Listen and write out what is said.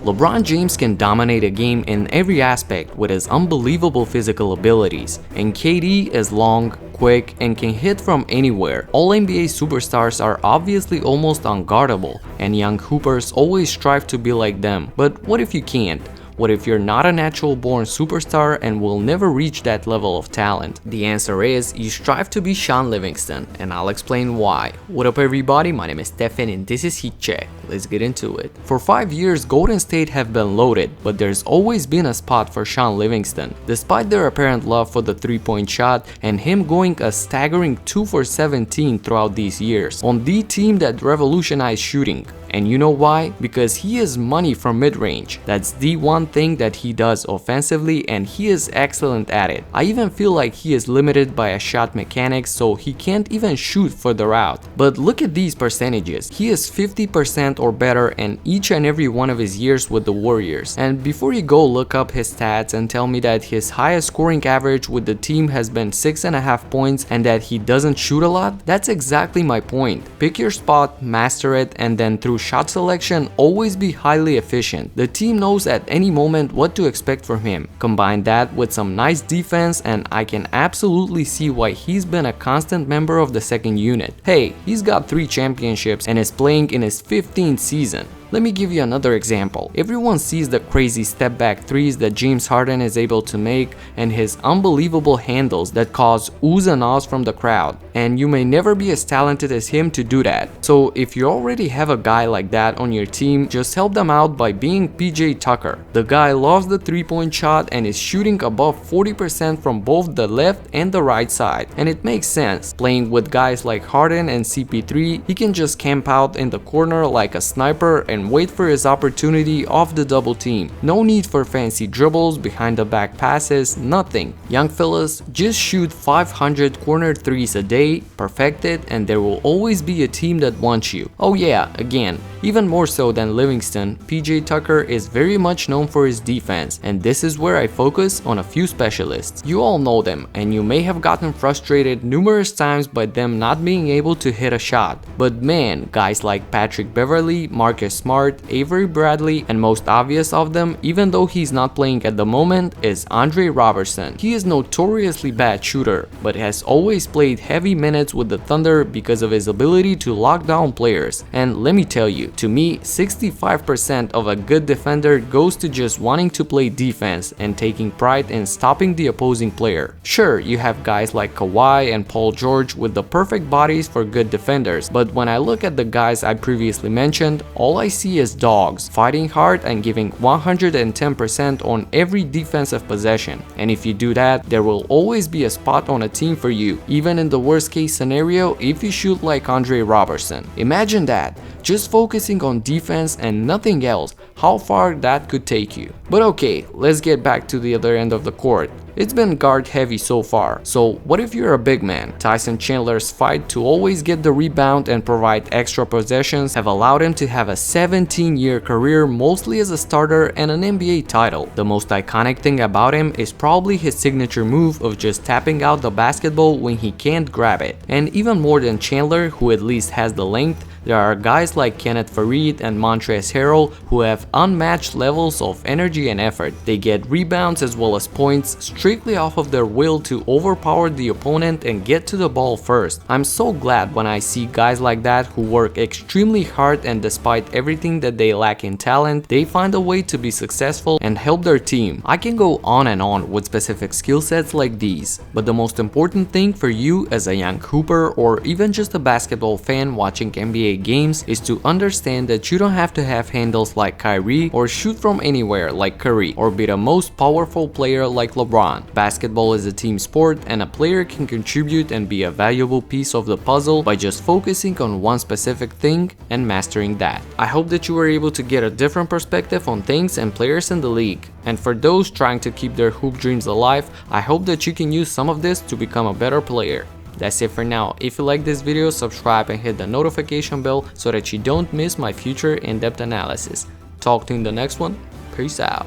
LeBron James can dominate a game in every aspect with his unbelievable physical abilities, and KD is long, quick, and can hit from anywhere. All NBA superstars are obviously almost unguardable, and young hoopers always strive to be like them. But what if you can't? What if you're not a natural born superstar and will never reach that level of talent? The answer is you strive to be Shaun Livingston, and I'll explain why. What up everybody, my name is Stefan and this is Heat Check. Let's get into it. For 5 years, Golden State have been loaded, but there's always been a spot for Shaun Livingston. Despite their apparent love for the three-point shot and him going a staggering 2 for 17 throughout these years, on the team that revolutionized shooting. And you know why? Because he is money from mid-range. That's the one thing that he does offensively and he is excellent at it. I even feel like he is limited by a shot mechanics, so he can't even shoot further out. But look at these percentages. He is 50% or better in each and every one of his years with the Warriors. And before you go look up his stats and tell me that his highest scoring average with the team has been 6.5 points and that he doesn't shoot a lot, that's exactly my point. Pick your spot, master it, and then through shot selection, always be highly efficient. The team knows at any moment what to expect from him. Combine that with some nice defense and I can absolutely see why he's been a constant member of the second unit. Hey, he's got 3 championships and is playing in his 15th season. Let me give you another example. Everyone sees the crazy step back threes that James Harden is able to make and his unbelievable handles that cause oohs and ahs from the crowd. And you may never be as talented as him to do that. So if you already have a guy like that on your team, just help them out by being PJ Tucker. The guy loves the three-point shot and is shooting above 40% from both the left and the right side. And it makes sense. Playing with guys like Harden and CP3, he can just camp out in the corner like a sniper and wait for his opportunity off the double team. No need for fancy dribbles, behind the back passes, nothing. Young fellas, just shoot 500 corner threes a day, perfect it, and there will always be a team that wants you. Oh yeah, again, even more so than Livingston, PJ Tucker is very much known for his defense, and this is where I focus on a few specialists. You all know them, and you may have gotten frustrated numerous times by them not being able to hit a shot. But man, guys like Patrick Beverley, Marcus Smart, Avery Bradley, and most obvious of them, even though he's not playing at the moment, is Andre Robertson. He is notoriously bad shooter, but has always played heavy minutes with the Thunder because of his ability to lock down players. And let me tell you, to me, 65% of a good defender goes to just wanting to play defense and taking pride in stopping the opposing player. Sure, you have guys like Kawhi and Paul George with the perfect bodies for good defenders, but when I look at the guys I previously mentioned, all I see is dogs, fighting hard and giving 110% on every defensive possession. And if you do that, there will always be a spot on a team for you, even in the worst case scenario if you shoot like Andre Robertson. Imagine that, just focusing on defense and nothing else, how far that could take you. But okay, let's get back to the other end of the court. It's been guard heavy so far, so what if you're a big man? Tyson Chandler's fight to always get the rebound and provide extra possessions have allowed him to have a 17-year career mostly as a starter and an NBA title. The most iconic thing about him is probably his signature move of just tapping out the basketball when he can't grab it. And even more than Chandler, who at least has the length, there are guys like Kenneth Faried and Montrezl Harrell who have unmatched levels of energy and effort. They get rebounds as well as points strictly off of their will to overpower the opponent and get to the ball first. I'm so glad when I see guys like that who work extremely hard and despite everything that they lack in talent, they find a way to be successful and help their team. I can go on and on with specific skill sets like these, but the most important thing for you as a young hooper or even just a basketball fan watching NBA games is to understand that you don't have to have handles like Kyrie or shoot from anywhere like Curry or be the most powerful player like LeBron. Basketball is a team sport and a player can contribute and be a valuable piece of the puzzle by just focusing on one specific thing and mastering that. I hope that you were able to get a different perspective on things and players in the league. And for those trying to keep their hoop dreams alive, I hope that you can use some of this to become a better player. That's it for now. If you like this video, subscribe and hit the notification bell so that you don't miss my future in-depth analysis. Talk to you in the next one. Peace out.